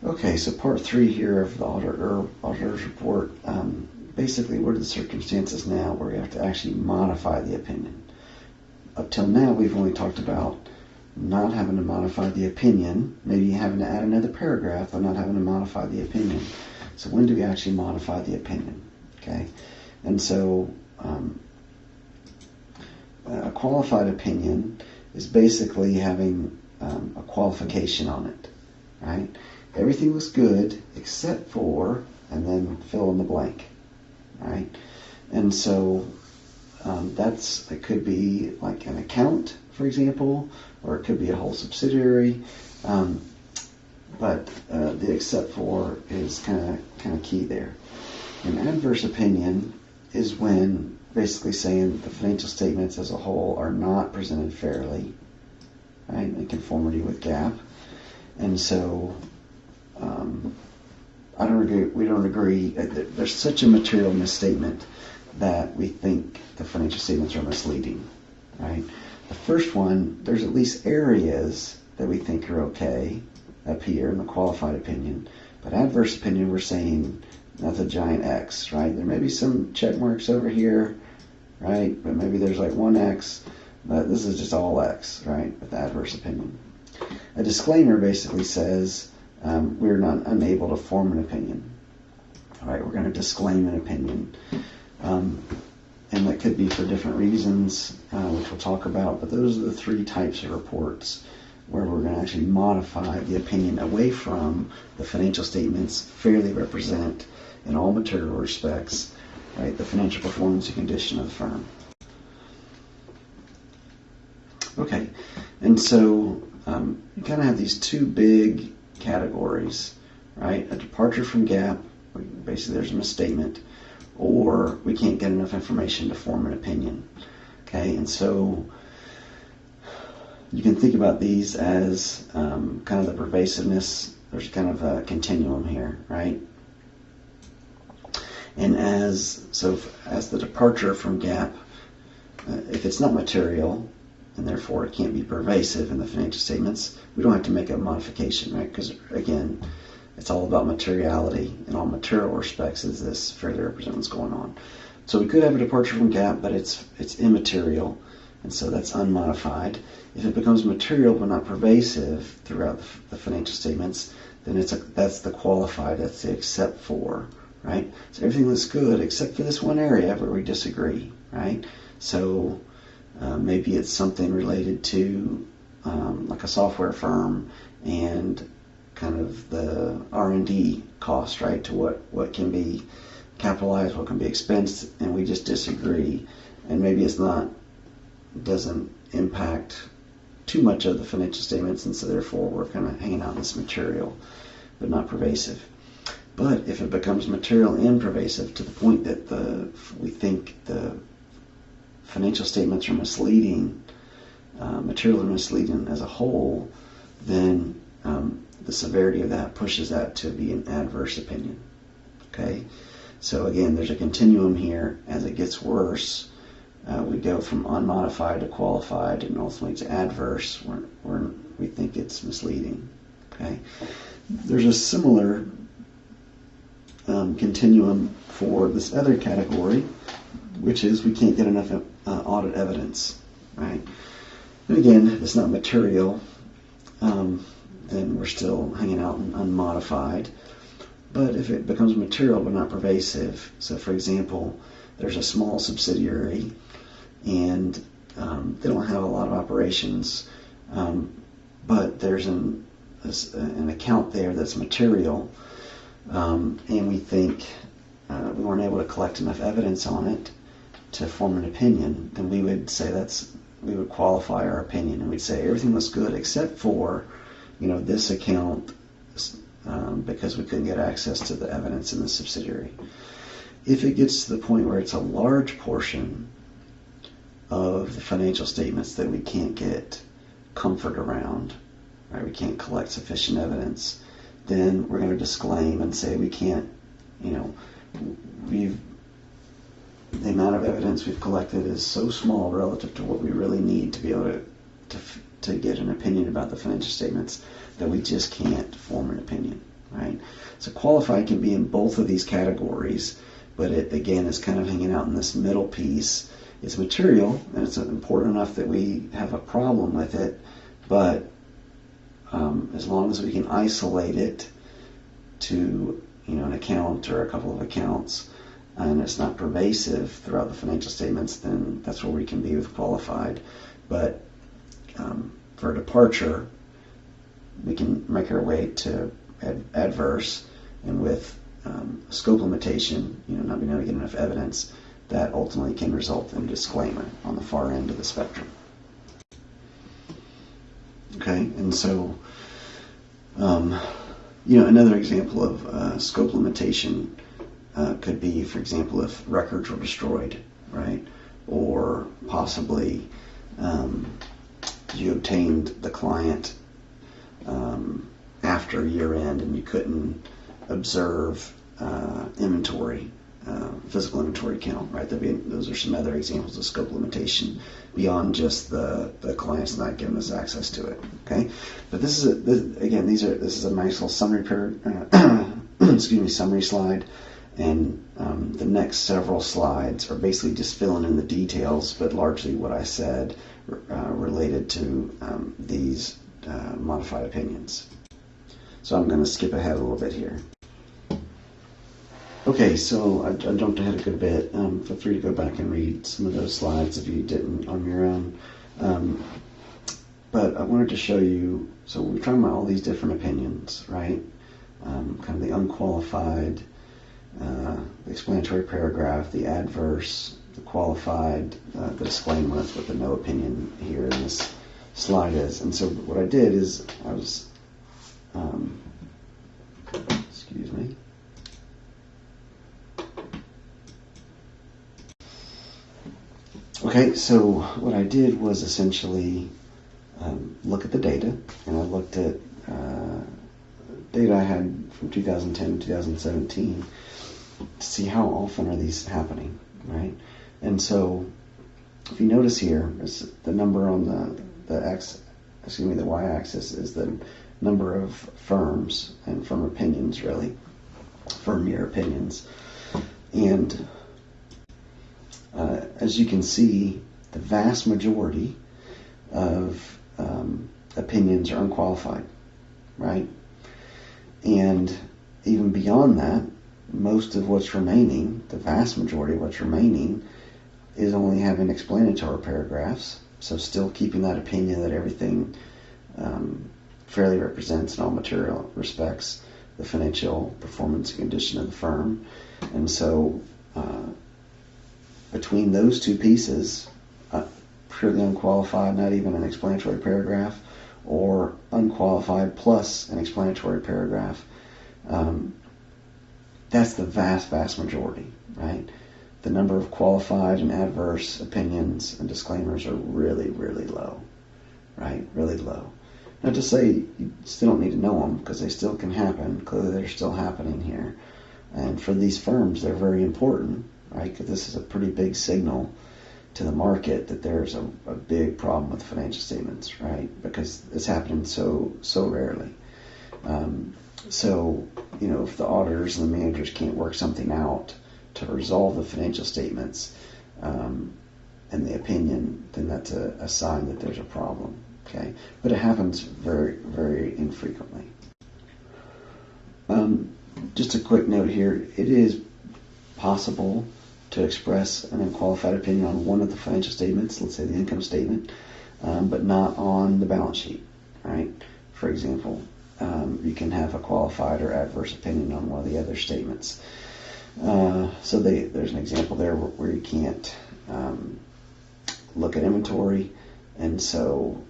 Okay, so part 3 here of the auditor's report. Basically, what are the circumstances now where we have to actually modify the opinion? Up till now, we've only talked about not having to modify the opinion, maybe having to add another paragraph, but not having to modify the opinion. So when do we actually modify the opinion? Okay, and so a qualified opinion is basically having a qualification on it, right? Everything looks good except for, and then fill in the blank, right? And so it could be like an account, for example, or it could be a whole subsidiary. But the except for is kind of key there. An adverse opinion is when basically saying the financial statements as a whole are not presented fairly, right, in conformity with GAAP. And so we don't agree. There's such a material misstatement that we think the financial statements are misleading, right? The first one, there's at least areas that we think are okay up here in the qualified opinion, but adverse opinion, we're saying that's a giant X, right? There may be some check marks over here, right? But maybe there's like one X, but this is just all X, right? With adverse opinion. A disclaimer basically says we're not unable to form an opinion. All right, we're going to disclaim an opinion. And that could be for different reasons, which we'll talk about, but those are the 3 types of reports where we're going to actually modify the opinion away from the financial statements fairly represent in all material respects, right, the financial performance and condition of the firm. Okay, and so you kind of have these 2 big categories, right? A departure from GAAP, basically there's a misstatement, or we can't get enough information to form an opinion. Okay, and so you can think about these as kind of the pervasiveness. There's kind of a continuum here, right? And as the departure from GAAP, if it's not material, and therefore it can't be pervasive in the financial statements, we don't have to make a modification, right? Because again, it's all about materiality in all material respects. Is this fairly represent what's going on? So we could have a departure from GAAP, but it's immaterial, and so that's unmodified. If it becomes material but not pervasive throughout the financial statements, then that's the qualified, that's the except for, right? So everything looks good except for this one area where we disagree, right? So maybe it's something related to like a software firm and kind of the R&D cost, right, to what can be capitalized, what can be expensed, and we just disagree. And maybe doesn't impact too much of the financial statements, and so therefore we're kind of hanging out in this material, but not pervasive. But if it becomes material and pervasive to the point that we think the financial statements are misleading, material and misleading as a whole, then the severity of that pushes that to be an adverse opinion. Okay, so again, there's a continuum here. As it gets worse, we go from unmodified to qualified and ultimately to adverse where we think it's misleading. Okay, there's a similar continuum for this other category, which is we can't get enough audit evidence, right? And again, if it's not material, then we're still hanging out in unmodified. But if it becomes material but not pervasive, so for example, there's a small subsidiary and they don't have a lot of operations, but there's an account there that's material, and we think we weren't able to collect enough evidence on it to form an opinion, then we would say we would qualify our opinion, and we'd say everything looks good except for this account, because we couldn't get access to the evidence in the subsidiary. If it gets to the point where it's a large portion of the financial statements that we can't get comfort around, right, we can't collect sufficient evidence, then we're going to disclaim and say we can't, the amount of evidence we've collected is so small relative to what we really need to be able to get an opinion about the financial statements that we just can't form an opinion. right? So qualified can be in both of these categories, but it, again, is kind of hanging out in this middle piece. It's material, and it's important enough that we have a problem with it, but as long as we can isolate it to an account or a couple of accounts, and it's not pervasive throughout the financial statements, then that's where we can be with qualified. But for departure, we can make our way to adverse, and with scope limitation, not being able to get enough evidence, that ultimately can result in a disclaimer on the far end of the spectrum. Okay, and so another example of scope limitation could be, for example, if records were destroyed, right? Or possibly you obtained the client after year end and you couldn't observe inventory, physical inventory count, right? Those are some other examples of scope limitation beyond just the client's not giving us access to it. Okay, but this is a nice little summary summary slide, and the next several slides are basically just filling in the details, but largely what I said related to these modified opinions. So I'm going to skip ahead a little bit here. Okay, so I jumped ahead a good bit. Feel free to go back and read some of those slides if you didn't on your own. But I wanted to show you, so we're talking about all these different opinions, right? Kind of the unqualified, the explanatory paragraph, the adverse, the qualified, the disclaimer. That's what the no opinion here in this slide is. And so what I did is I was, excuse me. Okay, so what I did was essentially look at the data, and I looked at data I had from 2010 to 2017 to see how often are these happening, right? And so if you notice here, the number on the y-axis is the number of firms and firm opinions, really, firm year opinions. And as you can see, the vast majority of opinions are unqualified, right? And even beyond that, most of what's remaining, the vast majority of what's remaining, is only having explanatory paragraphs, so still keeping that opinion that everything fairly represents in all material respects the financial performance and condition of the firm. And so between those two pieces, purely unqualified, not even an explanatory paragraph, or unqualified plus an explanatory paragraph, that's the vast majority, right? The number of qualified and adverse opinions and disclaimers are really, really low, right? Really low. Not to say you still don't need to know them, because they still can happen. Clearly they're still happening here. And for these firms, they're very important, right? Because this is a pretty big signal to the market that there's a big problem with financial statements, right? Because it's happening so rarely. So, if the auditors and the managers can't work something out to resolve the financial statements and the opinion, then that's a sign that there's a problem, okay? But it happens very, very infrequently. Just a quick note here, it is possible to express an unqualified opinion on one of the financial statements, let's say the income statement, but not on the balance sheet, right? For example, you can have a qualified or adverse opinion on one of the other statements. So there's an example there where you can't look at inventory, and so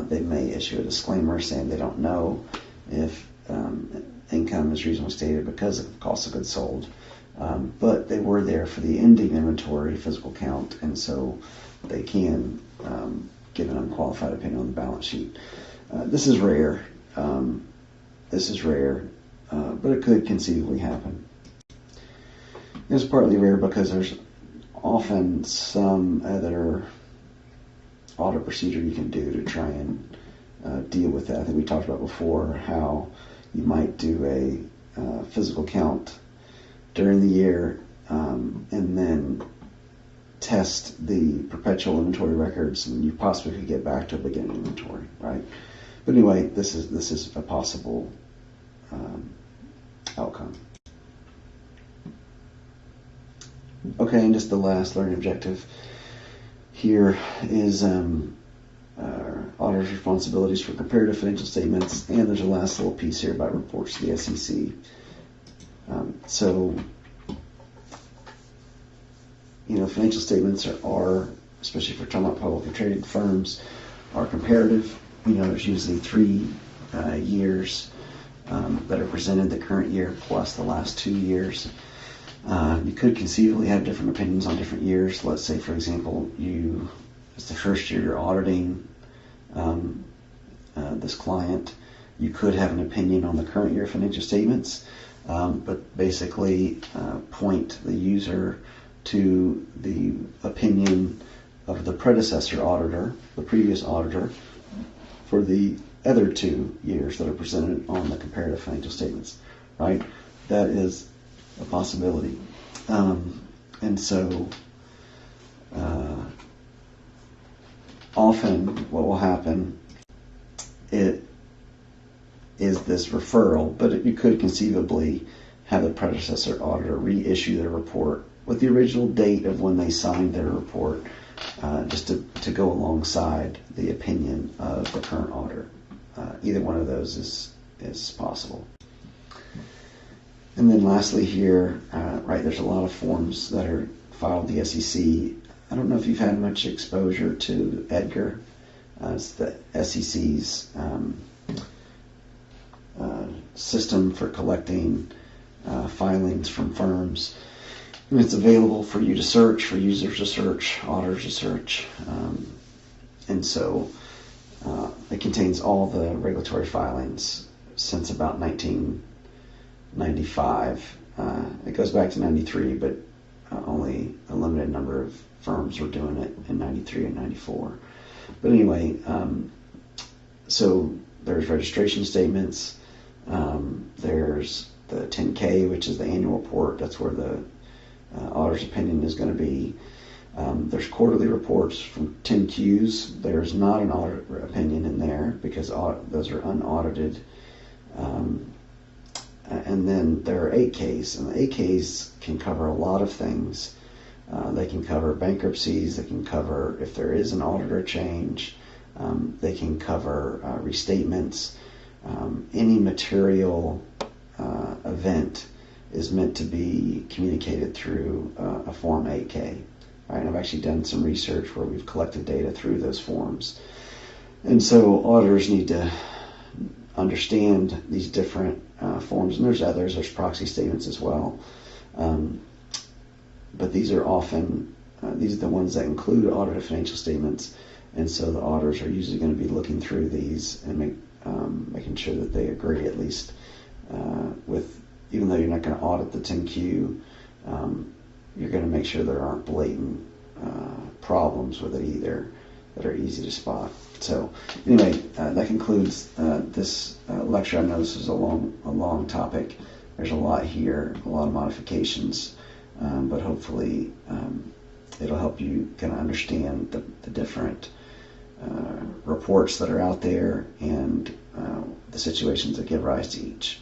they may issue a disclaimer saying they don't know if income is reasonably stated because of cost of goods sold. But they were there for the ending inventory physical count, and so they can give an unqualified opinion on the balance sheet. This is rare. But it could conceivably happen. It's partly rare because there's often some other audit procedure you can do to try and deal with that. I think we talked about before how You might do a physical count during the year, and then test the perpetual inventory records, and you possibly could get back to a beginning inventory, right? But anyway, this is a possible outcome. Okay, and just the last learning objective here is auditor's responsibilities for comparative financial statements, and there's a last little piece here about reports to the SEC. So, financial statements are, especially for talking about publicly traded firms, are comparative. There's usually 3 years that are presented, the current year plus the last 2 years. You could conceivably have different opinions on different years. Let's say, for example, it's the first year you're auditing this client. You could have an opinion on the current year financial statements, but basically point the user to the opinion of the predecessor auditor, the previous auditor, for the other 2 years that are presented on the comparative financial statements, right? That is a possibility. And so often what will happen is this referral, but you could conceivably have the predecessor auditor reissue their report with the original date of when they signed their report, just to go alongside the opinion of the current auditor. Either one of those is possible. And then lastly here, there's a lot of forms that are filed with the SEC. I don't know if you've had much exposure to EDGAR. It's the SEC's system for collecting filings from firms. And it's available for you to search, for users to search, auditors to search. And so it contains all the regulatory filings since about 1995. It goes back to 93, but only a limited number of firms were doing it in 93 and 94. But anyway, so there's registration statements. There's the 10K, which is the annual report. That's where the auditor's opinion is going to be. There's quarterly reports from 10Qs. There's not an auditor opinion in there because those are unaudited. And then there are 8Ks, and the 8Ks can cover a lot of things. They can cover bankruptcies. They can cover if there is an auditor change. They can cover restatements. Any material event is meant to be communicated through a Form 8K. Right? And I've actually done some research where we've collected data through those forms. And so auditors need to understand these different forms, and there's others. There's proxy statements as well. But these are often, these are the ones that include audited financial statements, and so the auditors are usually going to be looking through these and making sure that they agree at least with, even though you're not going to audit the 10Q, you're going to make sure there aren't blatant problems with it either that are easy to spot. So anyway, that concludes this lecture. I know this is a long topic. There's a lot here, a lot of modifications, but hopefully it'll help you kind of understand the different reports that are out there and the situations that give rise to each.